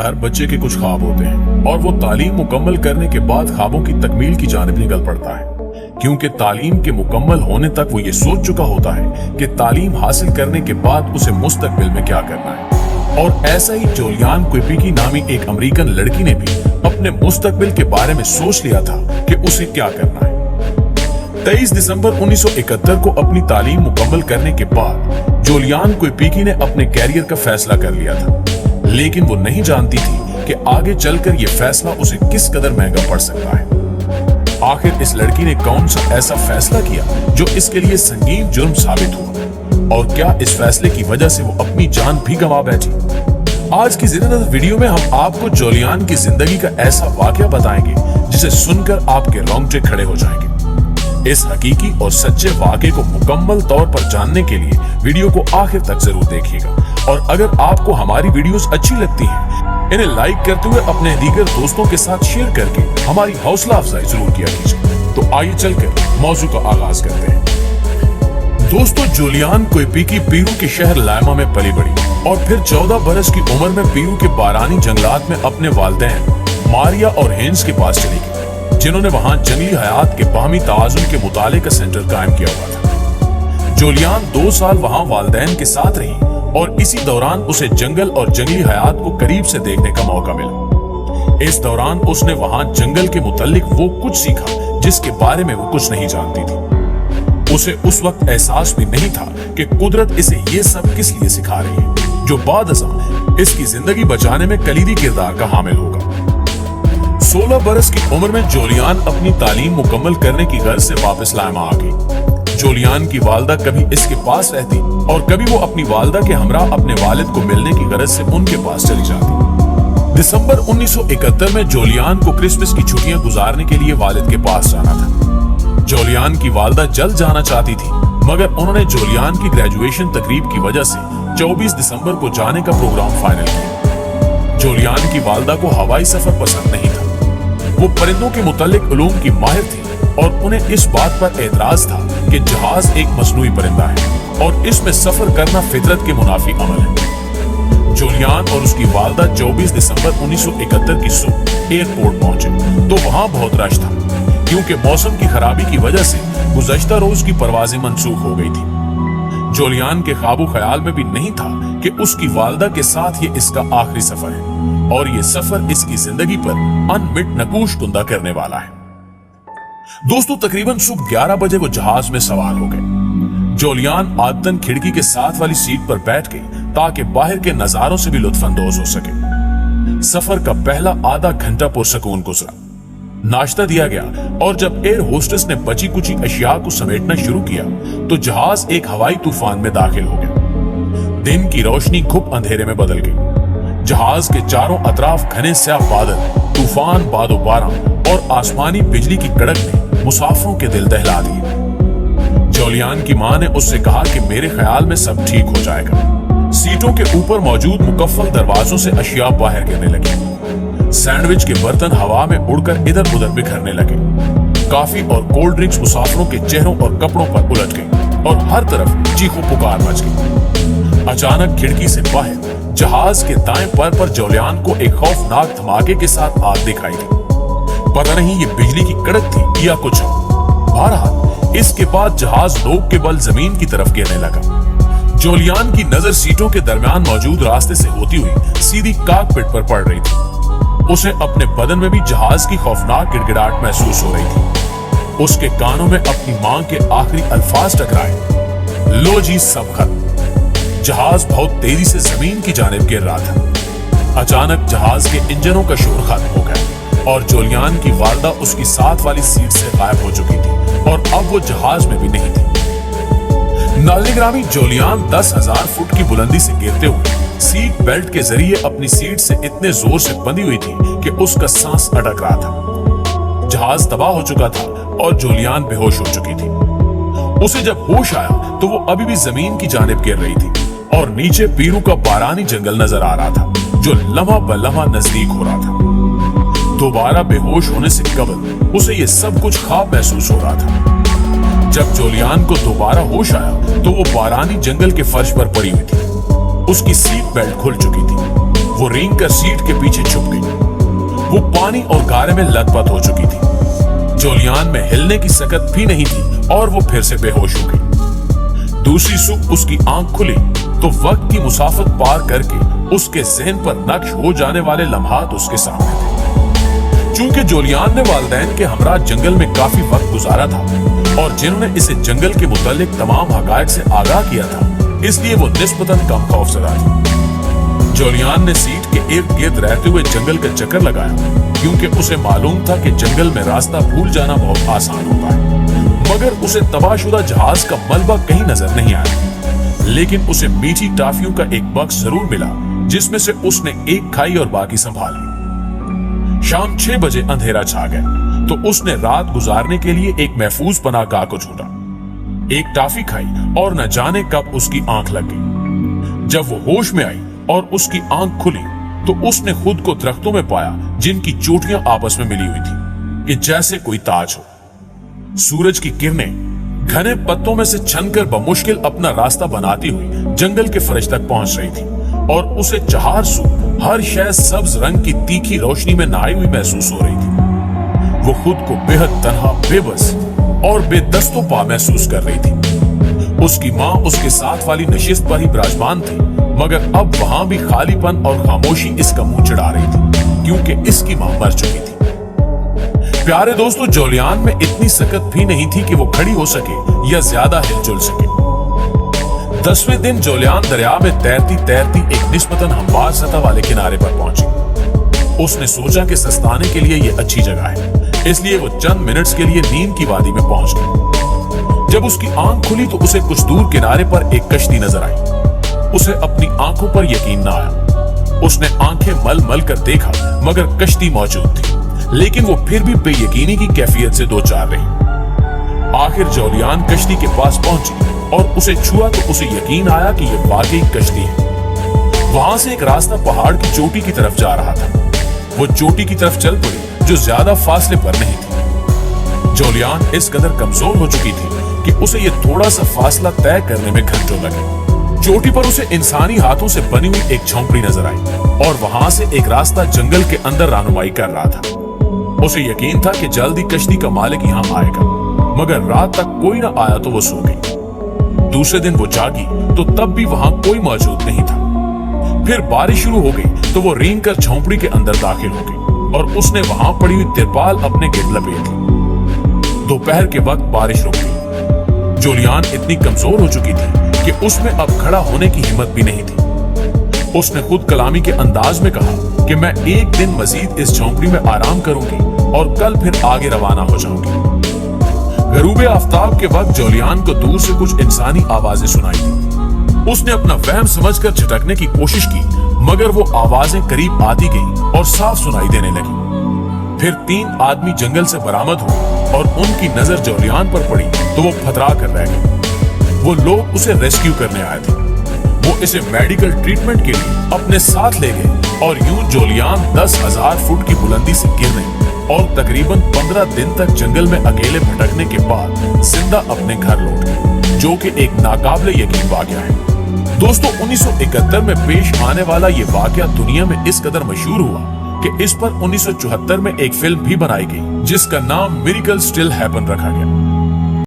हर बच्चे के कुछ ख्वाब होते हैं और वो तालीम मुकम्मल करने के बाद ख्वाबों की तकमील की जानिब निकल पड़ता है, क्योंकि तालीम के मुकम्मल होने तक वो ये सोच चुका होता है कि तालीम हासिल करने के बाद उसे मुस्तकबिल में क्या करना है। और ऐसा ही जोलियान क्विपिकी नामी एक अमेरिकन लड़की ने भी अपने मुस्तकबिल के बारे में सोच लिया था कि उसे क्या करना है। 23 दिसंबर 1971 को अपनी तालीम मुकम्मल करने के बाद जोलियान क्विपिकी ने अपने कैरियर का फैसला कर लिया था, लेकिन वो नहीं जानती थी कि आगे चलकर ये फैसला उसे किस कदर महंगा पड़ सकता है। आखिर इस लड़की ने कौन सा ऐसा फैसला किया जो इसके लिए संगीन जुर्म साबित हुआ, और क्या इस फैसले की वजह से वो अपनी जान भी गंवा बैठी। आज की ज़िंदगी वीडियो में हम आपको जोलियान की जिंदगी का ऐसा वाकया बताएंगे जिसे सुनकर आपके रोंगटे खड़े हो जाएंगे। इस हकीकी और सच्चे वाकये को मुकम्मल तौर पर जानने के लिए वीडियो को आखिर तक जरूर देखिएगा, और अगर आपको हमारी वीडियोस अच्छी लगती हैं, इन्हें लाइक करते हुए अपने दीगर दोस्तों के साथ शेयर करके हमारी हौसला अफजाई जरूर किया कीजिए। तो आइए चलकर मौजू का आगाज करते हैं। दोस्तों, जोलियान क्विपिकी पेरू के शहर लाइमा में पली बड़ी और फिर 14 बरस की उम्र में पेरू के बारानी जंगलात में अपने वालिदैन मारिया और हेंस के पास चली गई, जिन्होंने वहां जंगली हयात के बाहमी ताज़ुन के मुताले का सेंटर कायम किया हुआ था। जोलियान 2 साल वहां वालिदैन के साथ रही और इसी दौरान उसे जंगल और जंगली हयात को करीब से देखने का मौका मिला। इस दौरान उसने वहां जंगल के मुतालिक वो कुछ सीखा जिसके बारे में वो कुछ नहीं जानती थी। उसे उस वक्त एहसास भी नहीं था कि कुदरत इसे ये सब किस लिए सिखा रही है, जो बादशाह इसकी जिंदगी बचाने में कलीदी किरदार का हामिल होगा। 16 बरस की उम्र में जोलियान अपनी तालीम मुकम्मल करने की गर्ज से वापस लाइमा आ गई। जोलियान की वालदा कभी इसके पास रहती और कभी वो अपनी वालदा के हमराह अपने वालिद को मिलने की गरज से उनके पास चली जाती। दिसंबर 1971 में जोलियान को क्रिसमस की छुट्टियां गुजारने के लिए वालिद के पास जाना था। जोलियान की वालदा जल्द जाना चाहती थी, मगर उन्होंने जोलियान की ग्रेजुएशन तकरीब की वजह से 24 दिसंबर को जाने का प्रोग्राम फाइनल किया। जोलियान की वालदा को हवाई सफर पसंद नहीं था। वो परिंदों के मुतालिक उलूम की माहिर थी और उन्हें इस बात पर एतराज था कि जहाज एक मसनूई परिंदा है और इसमें सफर करना फितरत के मुनाफी अमल है। जोलियान और उसकी वालदा 24 दिसंबर 1971 की सुबह एयरपोर्ट पहुंचे तो वहां बहुत रश था, क्योंकि मौसम की खराबी की वजह से गुज़श्ता रोज की परवाजें मनसूख हो गई थी। जोलियान के ख्वाबो ख्याल में भी नहीं था कि उसकी वालदा के साथ ये इसका आखिरी सफर है और ये सफर इसकी जिंदगी पर अनमिट नकूश कुंदा करने वाला है। दोस्तों, तकरीबन सुबह 11 बजे वो जहाज में सवार हो गए। जोलियान आदतन खिड़की के साथ वाली सीट पर बैठ गई ताकि बाहर के नजारों से भी लुत्फानंदोज हो सके। सफर का पहला आधा घंटा पुरसकून गुजरा। नाश्ता दिया गया और जब एयर होस्टेस ने बची कुची अशिया को समेटना शुरू किया तो जहाज एक हवाई तूफान में दाखिल हो गया। दिन की रोशनी घुप अंधेरे में बदल गई। जहाज के चारों अतराफ घने स्याह बादल, तूफान, बादो-बारां और आसमानी बिजली की कड़क ने मुसाफिरों के दिल दहला दिए। जोलियान की मां ने उससे कहा कि मेरे ख्याल में सब ठीक हो जाएगा। सीटों के ऊपर मौजूद मुकफ्फल दरवाजों से अशिया बाहर गिरने लगी। सैंडविच के बर्तन हवा में उड़कर इधर उधर बिखरने लगे। कॉफी और कोल्ड ड्रिंक्स मुसाफिरों के चेहरों और कपड़ों पर उलट गई और हर तरफ चीखों पुकार मच गई। अचानक खिड़की से बाहर जहाज के दाएं पैर पर जोलियान को एक खौफनाक धमाके के साथ आग दिखाई दी। पता नहीं ये बिजली की कड़क थी या कुछ और। बहरहाल इसके बाद जहाज नोक के बल जमीन की तरफ गिरने लगा। जोलियान की नजर सीटों के दरमियान मौजूद रास्ते से होती हुई सीधी कॉकपिट पर पड़ रही थी। उसे अपने बदन में भी जहाज की खौफनाक गिड़गिड़ाहट महसूस हो रही थी। उसके कानों में अपनी मां के आखिरी अल्फाज टकराए, लो जी सब खत्म। जहाज बहुत तेजी से जमीन की जानिब गिर रहा था। अचानक जहाज के इंजनों का शोर खत्म हो गया और जोलियान की वालदा उसकी साथ वाली सीट से गायब हो चुकी थी और अब वो जहाज में भी नहीं थी। नालिग्रामी जोलियान 10,000 फुट की बुलंदी से गिरते हुए सीट बेल्ट के जरिए अपनी सीट से इतने जोर से बंधी हुई थी कि उसका सांस अटक रहा था। जहाज तबाह हो चुका था और जोलियान बेहोश हो चुकी थी। उसे जब होश आया तो वो अभी भी जमीन की जानिब गिर रही थी और नीचे पेरू का बारानी जंगल नजर आ रहा था जो लम्हा ब लम्हा नजदीक हो रहा था। दोबारा बेहोश होने से कबल उसे ये सब कुछ ख्वाब महसूस हो रहा था। जब जोलियान को दोबारा होश आया तो वो बारानी जंगल के फर्श पर पड़ी हुई थी। उसकी सीट बेल्ट खुल चुकी थी। वो रेंग कर सीट के पीछे छुप गई। वो पानी और गारे में लथपथ हो चुकी थी। जोलियान में हिलने की सकत भी नहीं थी और वो फिर से बेहोश हो गई। दूसरी सुबह उसकी आंख खुली तो वक्त की मुसाफत पार करके उसके ज़हन पर नक्श हो जाने वाले लम्हात उसके सामने थे। चूंकि जोलियान ने वालिदैन के हमरा जंगल में काफी वक्त गुजारा था और जिन्होंने इसे जंगल के मुतालिक तमाम हकायक से आगाह किया था, इसलिए वो निस्बतन कम खौफजदा थी। जोलियान ने सीट के इर्द गिर्द रहते हुए जंगल का चक्कर लगाया, क्योंकि उसे मालूम था कि जंगल में रास्ता भूल जाना बहुत आसान होता है। मगर उसे तबाहशुदा जहाज का मलबा कहीं नजर नहीं आया। लेकिन उसे मीठी टाफियों का एक बक्स जरूर मिला, जिसमें से उसने एक खाई और बाकी संभाल ली। शाम 6 बजे अंधेरा छा गया तो उसने रात गुजारने के लिए एक महफूज पनाहगाह को ढूंढा। एक टाफी खाई और न जाने कब उसकी आंख लग गई। जब वो होश में आई और उसकी आंख खुली तो उसने खुद को दरख्तों में पाया, जिनकी चोटियां आपस में मिली हुई थी कि जैसे कोई ताज हो। सूरज की किरणें घने पत्तों में से छनकर बमुश्किल अपना रास्ता बनाती हुई जंगल के फर्श तक पहुंच रही थी और उसे चार सू हर शय सब्ज रंग की तीखी रोशनी में नहाई हुई महसूस हो रही थी। वो खुद को बेहद तन्हा, बेबस और बेदस्तोपा महसूस कर रही थी। उसकी माँ उसके साथ वाली नशिस्त पर ही विराजमान थी, मगर अब वहां भी खालीपन और खामोशी इसका मुंह चढ़ा रही थी, क्योंकि इसकी माँ मर चुकी थी। प्यारे दोस्तों, जोलियान में इतनी सकत भी नहीं थी कि वो खड़ी हो सके या ज्यादा हिलजुल सके। 10वें दिन जोलियान दरिया में तैरती तैरती एक निस्बतन हमवार सतह वाले किनारे पर पहुंची। उसने सोचा कि सस्ताने के लिए ये अच्छी जगह है, इसलिए वो चंद मिनट्स के लिए नीम की वादी में पहुंच गई। जब उसकी आंख खुली तो उसे कुछ दूर किनारे पर एक कश्ती नजर आई। उसे अपनी आंखों पर यकीन न आया। उसने आंखें मल मल कर देखा, मगर कश्ती मौजूद थी, लेकिन वो फिर भी बेयकीनी की कैफियत से दो चार रही। आखिर जोलियान कश्ती के पास पहुंची और उसे छुआ तो उसे यकीन आया कि यह वाकई कश्ती है। वहां से एक रास्ता पहाड़ की चोटी की तरफ जा रहा था। वो चोटी की तरफ चल पड़ी, जो ज्यादा फासले पर नहीं थी। जोलियान इस कदर कमजोर हो चुकी थी कि उसे यह थोड़ा सा फासला तय करने में घंटों लगे। चोटी पर उसे इंसानी हाथों से बनी हुई एक झोंपड़ी नजर आई और वहां से एक रास्ता जंगल के अंदर रहनुमाई कर रहा था। उसे यकीन था कि जल्दी कश्ती का मालिक यहाँ आएगा, मगर रात तक कोई न आया तो वो सो गई। दूसरे दिन वो जागी तो तब भी वहां कोई मौजूद नहीं था। फिर बारिश शुरू हो गई तो वो रेंग कर झोंपड़ी के अंदर दाखिल हो गई और उसने वहां पड़ी हुई तिरपाल अपने गिर्द लपेट ली। दोपहर के वक्त बारिश रुक गई। जोलियान इतनी कमजोर हो चुकी थी कि उसमें अब खड़ा होने की हिम्मत भी नहीं थी। उसने खुद कलामी के अंदाज में कहा कि मैं एक दिन मजीद इस झोंपड़ी में आराम करूंगी और कल फिर आगे रवाना हो जाऊंगी। गरूबे आफ्ताब के वक्त जोलियान को दूर से कुछ इंसानी आवाजें सुनाई दी। उसने अपना वहम समझकर झटकने की कोशिश की, मगर वो आवाजें करीब आती गईं और साफ सुनाई देने लगी। फिर 3 आदमी जंगल से बरामद हुए और उनकी नजर जोलियान पर पड़ी तो वो फतरा कर रह गए। वो लोग उसे रेस्क्यू करने आए थे। वो इसे मेडिकल ट्रीटमेंट के लिए अपने साथ ले गए और यूं जोलियान 10,000 फुट की बुलंदी से गिरने और तकरीबन 15 दिन तक जंगल में अकेले भटकने के बाद जिंदा अपने घर लौट गए, जो कि एक नाकाबिले यकीन वाकया है। दोस्तों, 1971 में पेश आने वाला ये वाकया दुनिया में इस कदर मशहूर हुआ कि इस पर 1974 में एक फिल्म भी बनाई गई, जिसका नाम मिरेकल स्टिल हैपन रखा गया।